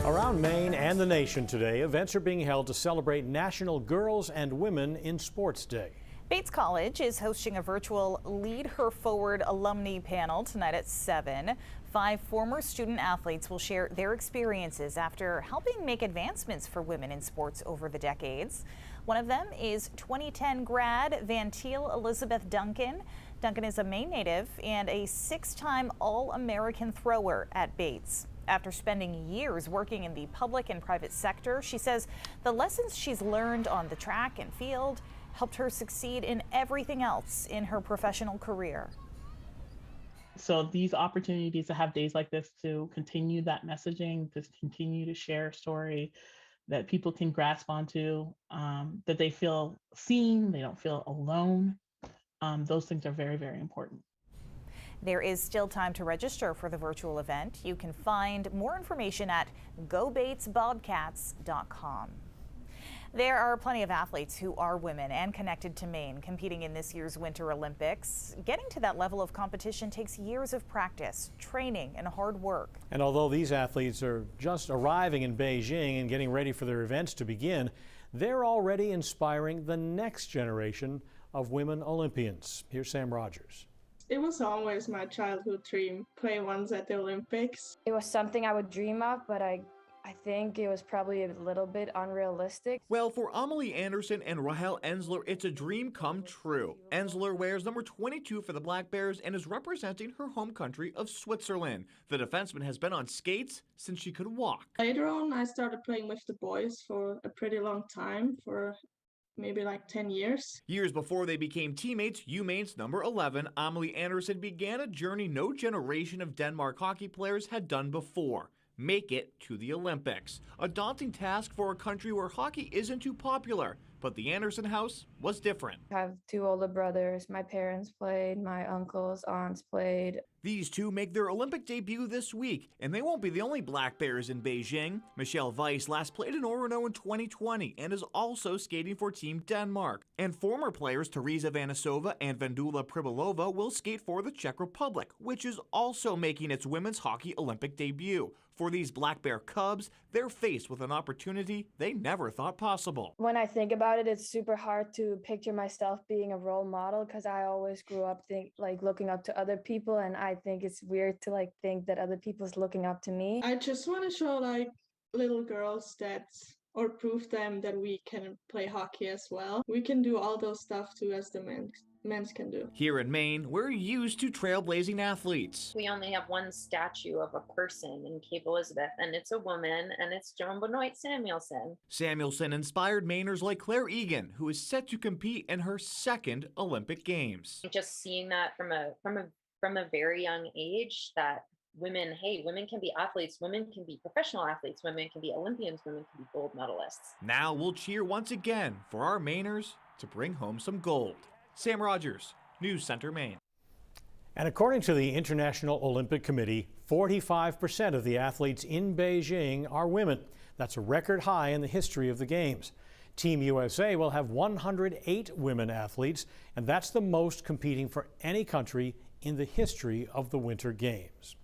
Around Maine and the nation today, events are being held to celebrate National Girls and Women in Sports Day. Bates College is hosting a virtual Lead Her Forward alumni panel tonight at 7. 5 former student athletes will share their experiences after helping make advancements for women in sports over the decades. One of them is 2010 grad Van Thiel Elizabeth Duncan. Duncan is a Maine native and a 6-time All-American thrower at Bates. After spending years working in the public and private sector, she says the lessons she's learned on the track and field helped her succeed in everything else in her professional career. So these opportunities to have days like this to continue that messaging, to continue to share a story that people can grasp onto, that they feel seen, they don't feel alone. Those things are very, very important. There is still time to register for the virtual event. You can find more information at gobatesbobcats.com. There are plenty of athletes who are women and connected to Maine competing in this year's Winter Olympics. Getting to that level of competition takes years of practice, training, and hard work. And although these athletes are just arriving in Beijing and getting ready for their events to begin, they're already inspiring the next generation of women Olympians. Here's Sam Rogers. It was always my childhood dream, play once at the Olympics. It was something I would dream of, but I think it was probably a little bit unrealistic. Well, for Amelie Anderson and Rahel Ensler, it's a dream come true. Ensler wears number 22 for the Black Bears and is representing her home country of Switzerland. The defenseman has been on skates since she could walk. Later on, I started playing with the boys for a pretty long time, for maybe like 10 years. Years before they became teammates, UMaine's number 11, Amelie Anderson, began a journey no generation of Denmark hockey players had done before. Make it to the Olympics. A daunting task for a country where hockey isn't too popular, but the Anderson house was different. I have 2 older brothers. My parents played, my uncles, aunts played. These two make their Olympic debut this week, and they won't be the only Black Bears in Beijing. Michelle Weiss last played in Orono in 2020 and is also skating for Team Denmark. And former players Teresa Vanisova and Vendula Pribilova will skate for the Czech Republic, which is also making its women's hockey Olympic debut. For these Black Bear Cubs, they're faced with an opportunity they never thought possible. When I think about it, it's super hard to picture myself being a role model because I always grew up looking up to other people, and I think it's weird to think that other people's looking up to me. I just want to show little girls or prove them that we can play hockey as well. We can do all those stuff too as the men's can do. Here in Maine, we're used to trailblazing athletes. We only have one statue of a person in Cape Elizabeth, and it's a woman, and it's Joan Benoit Samuelson. Samuelson inspired Mainers like Claire Egan, who is set to compete in her 2nd Olympic Games. Just seeing that from a very young age, that women can be athletes, women can be professional athletes, women can be Olympians, women can be gold medalists. Now we'll cheer once again for our Mainers to bring home some gold. Sam Rogers, News Center, Maine. And according to the International Olympic Committee, 45% of the athletes in Beijing are women. That's a record high in the history of the Games. Team USA will have 108 women athletes, and that's the most competing for any country in the history of the Winter Games.